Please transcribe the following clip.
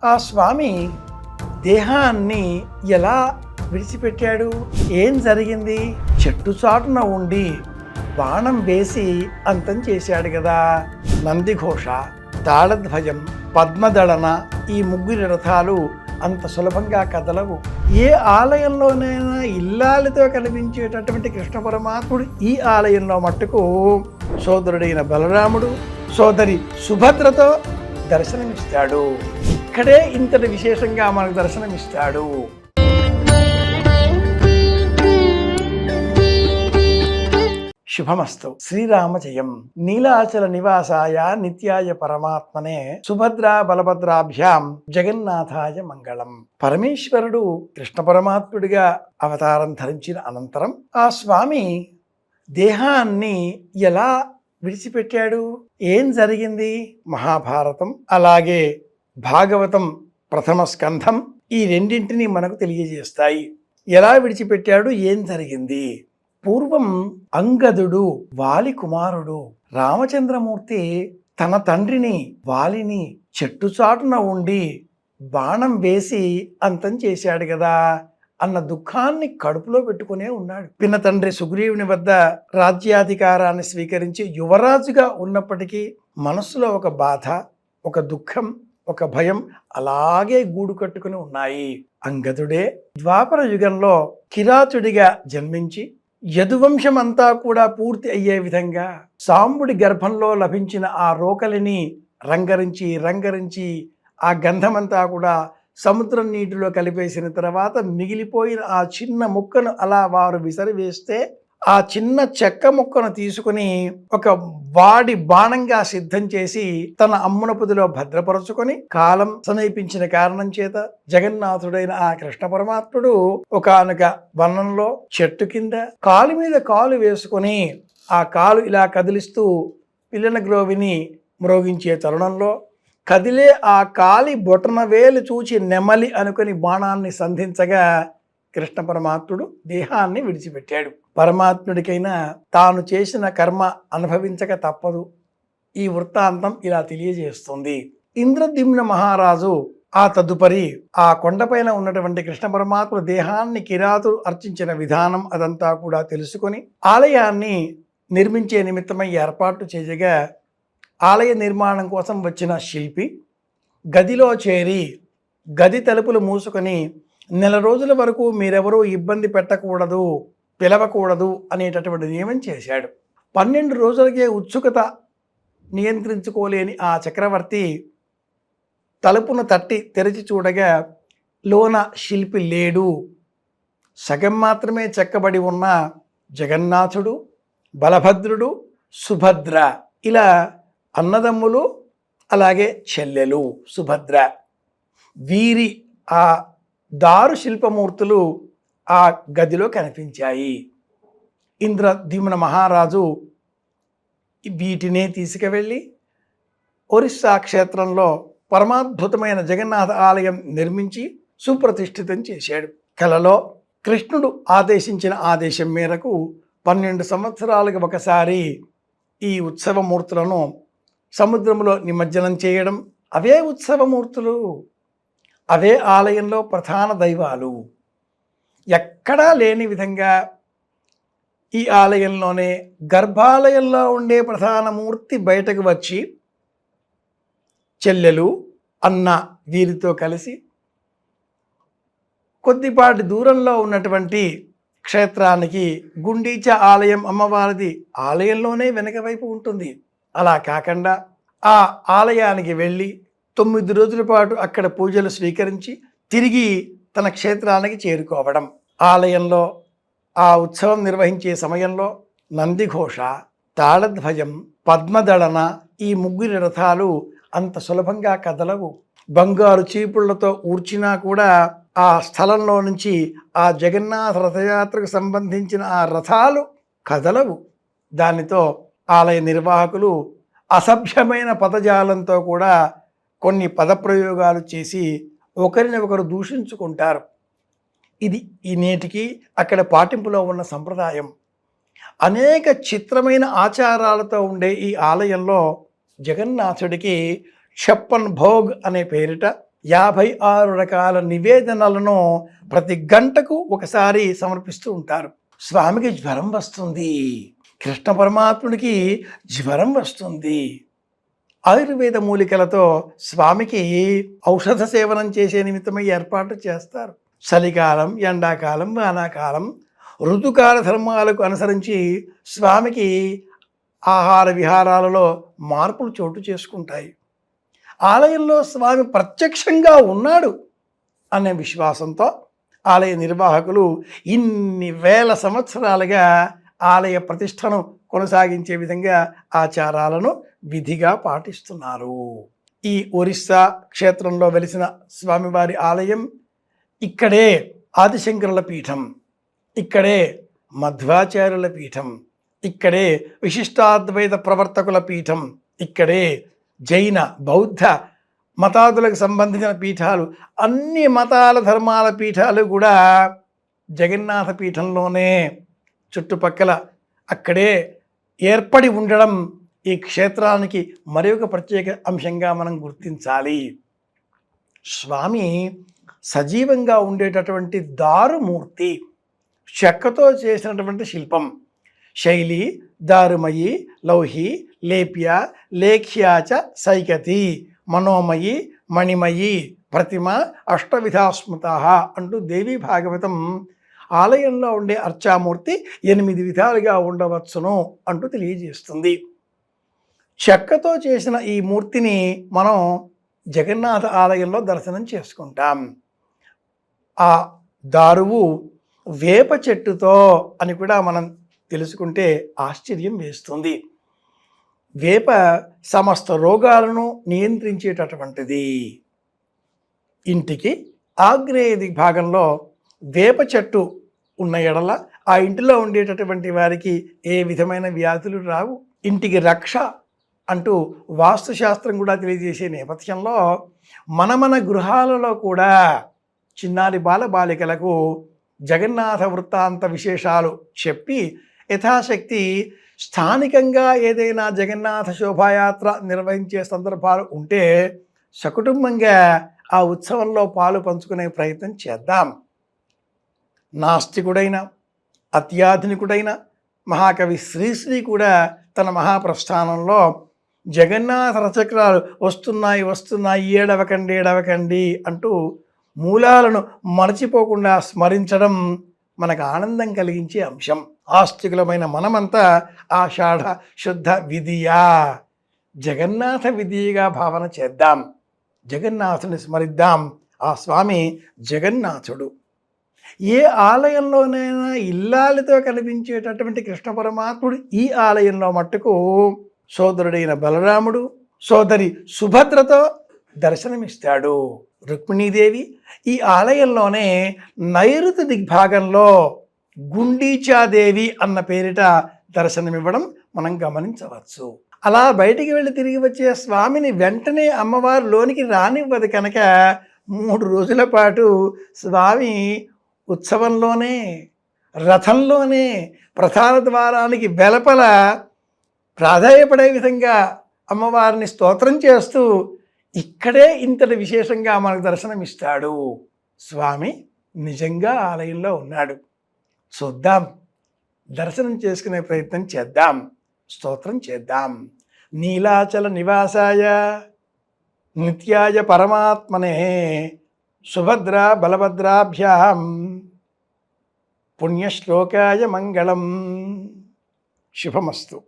ఆ స్వామి దేహాన్ని ఎలా విడిచిపెట్టాడు? ఏం జరిగింది? చెట్టు చాటున ఉండి బాణం వేసి అంతం చేశాడు కదా. నందిఘోష, తాళధ్వజం, పద్మదళన ఈ ముగ్గురి రథాలు అంత సులభంగా కదలవు. ఏ ఆలయంలోనైనా ఇల్లాలితో కనిపించేటటువంటి కృష్ణ పరమాత్ముడు ఈ ఆలయంలో మట్టుకు సోదరుడైన బలరాముడు, సోదరి సుభద్రతో దర్శనమిస్తాడు. ఇక్కడే ఇంతటి విశేషంగా మనకు దర్శనమిస్తాడు. శుభమస్తు. శ్రీరామ జయం. నీలాచల నివాసాయ నిత్యాయ పరమాత్మనే సుభద్రా బలభద్రాభ్యాం జగన్నాథాయ మంగళం. పరమేశ్వరుడు కృష్ణ పరమాత్ముడిగా అవతారం ధరించిన అనంతరం ఆ స్వామి దేహాన్ని ఎలా విడిచిపెట్టాడు? ఏం జరిగింది? మహాభారతం అలాగే భాగవతం ప్రథమ స్కంధం ఈ రెండింటినీ మనకు తెలియజేస్తాయి. ఎలా విడిచిపెట్టాడు, ఏం జరిగింది? పూర్వం అంగదుడు వాలి కుమారుడు. రామచంద్రమూర్తి తన తండ్రిని వాలిని చెట్టుచాటున ఉండి బాణం వేసి అంతం చేశాడు కదా అన్న దుఃఖాన్ని కడుపులో పెట్టుకునే ఉన్నాడు. పిన్న తండ్రి సుగ్రీవుని వద్ద రాజ్యాధికారాన్ని స్వీకరించి యువరాజుగా ఉన్నప్పటికీ మనస్సులో ఒక బాధ, ఒక దుఃఖం, ఒక భయం అలాగే గూడు కట్టుకుని ఉన్నాయి. అంగదుడే ద్వాపర యుగంలో కిరాతుడిగా జన్మించి యదువంశం అంతా కూడా పూర్తి అయ్యే విధంగా సాంబుడి గర్భంలో లభించిన ఆ రోకలిని రంగరించి ఆ గంధమంతా కూడా సముద్రం నీటిలో కలిపేసిన తర్వాత మిగిలిపోయిన ఆ చిన్న ముక్కను అలా వారు విసిరివేస్తే ఆ చిన్న చెక్క ముక్కను తీసుకుని ఒక వాడి బాణంగా సిద్ధం చేసి తన అమ్మునపుదిలో భద్రపరుచుకొని కాలం సమీపించిన కారణం చేత జగన్నాథుడైన ఆ కృష్ణ పరమాత్ముడు ఒకానొక వనంలో చెట్టు కింద కాలు మీద కాలు వేసుకొని ఆ కాలు ఇలా కదిలిస్తూ పిల్లన గ్రోవిని మ్రోగించే తరుణంలో కదిలే ఆ కాలి బొటన వేలు చూచి నెమలి అనుకుని బాణాన్ని సంధించగా కృష్ణ పరమాత్ముడు దేహాన్ని విడిచిపెట్టాడు. పరమాత్ముడికైనా తాను చేసిన కర్మ అనుభవించక తప్పదు. ఈ వృత్తాంతం ఇలా తెలియజేస్తుంది. ఇంద్రద్యుమ్న మహారాజు ఆ తదుపరి ఆ కొండపైన ఉన్నటువంటి కృష్ణ పరమాత్ముడు దేహాన్ని కిరాతుడు అర్చించిన విధానం అదంతా కూడా తెలుసుకొని ఆలయాన్ని నిర్మించే నిమిత్తమై ఏర్పాట్లు చేయగా ఆలయ నిర్మాణం కోసం వచ్చిన శిల్పి గదిలో చేరి గది తలుపులు మూసుకొని నెల రోజుల వరకు మీరెవరూ ఇబ్బంది పెట్టకూడదు, పిలవకూడదు అనేటటువంటి నియమం చేశాడు. 12 రోజులకే ఉత్సుకత నియంత్రించుకోలేని ఆ చక్రవర్తి తలుపును తట్టి తెరిచి చూడగా లోన శిల్పి లేడు. సగం మాత్రమే చెక్కబడి ఉన్న జగన్నాథుడు, బలభద్రుడు, సుభద్ర ఇలా అన్నదమ్ములు అలాగే చెల్లెలు సుభద్ర వీరి ఆ దారు శిల్పమూర్తులు ఆ గదిలో కనిపించాయి. ఇంద్రద్యుమ్న మహారాజు వీటినే తీసుకువెళ్ళి ఒరిస్సా క్షేత్రంలో పరమాద్భుతమైన జగన్నాథ ఆలయం నిర్మించి సుప్రతిష్ఠితం చేశాడు. కలలో కృష్ణుడు ఆదేశించిన ఆదేశం మేరకు 12 సంవత్సరాలకు ఒకసారి ఈ ఉత్సవమూర్తులను సముద్రంలో నిమజ్జనం చేయడం, అవే ఉత్సవమూర్తులు, అవే ఆలయంలో ప్రధాన దైవాలు. ఎక్కడా లేని విధంగా ఈ ఆలయంలోనే గర్భాలయంలో ఉండే ప్రధాన మూర్తి బయటకు వచ్చి చెల్లెలు, అన్న వీరితో కలిసి కొద్దిపాటి దూరంలో ఉన్నటువంటి క్షేత్రానికి గుండీచ ఆలయం అమ్మవారిది ఆలయంలోనే వెనక వైపు ఉంటుంది. అలా కాకుండా ఆ ఆలయానికి వెళ్ళి 9 రోజుల పాటు అక్కడ పూజలు స్వీకరించి తిరిగి తన క్షేత్రానికి చేరుకోవడం. ఆలయంలో ఆ ఉత్సవం నిర్వహించే సమయంలో నందిఘోష, తాళధ్వజం, పద్మదళన ఈ ముగ్గురి రథాలు అంత సులభంగా కదలవు. బంగారు చీపుళ్లతో ఊర్చినా కూడా ఆ స్థలంలో నుంచి ఆ జగన్నాథ రథయాత్రకు సంబంధించిన ఆ రథాలు కదలవు. దానితో ఆలయ నిర్వాహకులు అసభ్యమైన పదజాలంతో కూడా కొన్ని పదప్రయోగాలు చేసి ఒకరిని ఒకరు దూషించుకుంటారు. ఇది ఈ నేటికి అక్కడ పాటింపులో ఉన్న సంప్రదాయం. అనేక చిత్రమైన ఆచారాలతో ఉండే ఈ ఆలయంలో జగన్నాథుడికి 56 భోగ్ అనే పేరిట 56 రకాల నివేదనలను ప్రతి గంటకు ఒకసారి సమర్పిస్తూ ఉంటారు. స్వామికి జ్వరం వస్తుంది, కృష్ణ పరమాత్ముడికి జ్వరం వస్తుంది. ఆయుర్వేద మూలికలతో స్వామికి ఔషధ సేవనం చేసే నిమిత్తమై ఏర్పాటు చేస్తారు. చలికాలం, ఎండాకాలం, వానాకాలం ఋతుకాల ధర్మాలకు అనుసరించి స్వామికి ఆహార విహారాలలో మార్పులు చోటు చేసుకుంటాయి. ఆలయంలో స్వామి ప్రత్యక్షంగా ఉన్నాడు అనే విశ్వాసంతో ఆలయ నిర్వాహకులు ఇన్ని వేల సంవత్సరాలుగా ఆలయ ప్రతిష్టను కొనసాగించే విధంగా ఆచారాలను విధిగా పాటిస్తున్నారు. ఈ ఒరిస్సా క్షేత్రంలో వెలిసిన స్వామివారి ఆలయం ఇక్కడే ఆదిశంకరుల పీఠం, ఇక్కడే మధ్వాచార్యుల పీఠం, ఇక్కడే విశిష్టాద్వైత ప్రవర్తకుల పీఠం, ఇక్కడే జైన బౌద్ధ మతాదులకు సంబంధించిన పీఠాలు, అన్ని మతాల ధర్మాల పీఠాలు కూడా జగన్నాథ పీఠంలోనే చుట్టుపక్కల అక్కడే ఏర్పడి ఉండడం ఈ క్షేత్రానికి మరి ఒక ప్రత్యేక అంశంగా మనం గుర్తించాలి. స్వామి సజీవంగా ఉండేటటువంటి దారుమూర్తి, చెక్కతో చేసినటువంటి శిల్పం. శైలి దారుమయి లౌహి లేప్య లేఖ్యాచ సైకతి మనోమయి మణిమయి ప్రతిమ అష్టవిధాస్మృత అంటూ దేవీ భాగవతం ఆలయంలో ఉండే అర్చామూర్తి 8 విధాలుగా ఉండవచ్చును అంటూ తెలియజేస్తుంది. చెక్కతో చేసిన ఈ మూర్తిని మనం జగన్నాథ ఆలయంలో దర్శనం చేసుకుంటాం. ఆ దారువు వేప చెట్టుతో అని కూడా మనం తెలుసుకుంటే ఆశ్చర్యం వేస్తుంది. వేప సమస్త రోగాలను నియంత్రించేటటువంటిది. ఇంటికి ఆగ్నేయ భాగంలో వేప చెట్టు ఉన్న ఎడల ఆ ఇంటిలో ఉండేటటువంటి వారికి ఏ విధమైన వ్యాధులు రావు. ఇంటికి రక్ష అంటూ వాస్తుశాస్త్రం కూడా తెలియజేసే నేపథ్యంలో మన గృహాలలో కూడా చిన్నారి బాలబాలికలకు జగన్నాథ వృత్తాంత విశేషాలు చెప్పి యథాశక్తి స్థానికంగా ఏదైనా జగన్నాథ శోభాయాత్ర నిర్వహించే సందర్భాలు ఉంటే సకుటుంబంగా ఆ ఉత్సవంలో పాలు పంచుకునే ప్రయత్నం చేద్దాం. నాస్తికుడైన అత్యాధునికుడైన మహాకవి శ్రీశ్రీ కూడా తన మహాప్రస్థానంలో జగన్నాథ రచక్రాలు వస్తున్నాయి ఏడవకండి అంటూ మూలాలను మరచిపోకుండా స్మరించడం మనకు ఆనందం కలిగించే అంశం. ఆస్తికులమైన మనమంతా ఆషాఢ శుద్ధ విధియా జగన్నాథ విధిగా భావన చేద్దాం, జగన్నాథుని స్మరిద్దాం. ఆ స్వామి జగన్నాథుడు. ఏ ఆలయంలోనైనా ఇల్లాలితో కనిపించేటటువంటి కృష్ణ పరమాత్ముడు ఈ ఆలయంలో మట్టుకు సోదరుడైన బలరాముడు, సోదరి సుభద్రతో దర్శనమిస్తాడు. రుక్మిణీదేవి ఈ ఆలయంలోనే నైరుతి దిగ్భాగంలో గుండీచాదేవి అన్న పేరిట దర్శనమివ్వడం మనం గమనించవచ్చు. అలా బయటికి వెళ్ళి తిరిగి వచ్చే స్వామిని వెంటనే అమ్మవారు లోనికి రానివ్వదు కనుక 3 రోజుల పాటు స్వామి ఉత్సవంలోనే రథంలోనే ప్రధాన ద్వారానికి వెలుపల ప్రాధాయపడే విధంగా అమ్మవారిని స్తోత్రం చేస్తూ ఇక్కడే ఇంతటి విశేషంగా మనకు దర్శనమిస్తాడు. స్వామి నిజంగా ఆలయంలో ఉన్నాడు. చూద్దాం, దర్శనం చేసుకునే ప్రయత్నం చేద్దాం, స్తోత్రం చేద్దాం. నీలాచల నివాసాయ నిత్యాయ పరమాత్మనే సుభద్ర బలభద్రాభ్యాం పుణ్యశ్లోకాయ మంగళం. శుభమస్తు.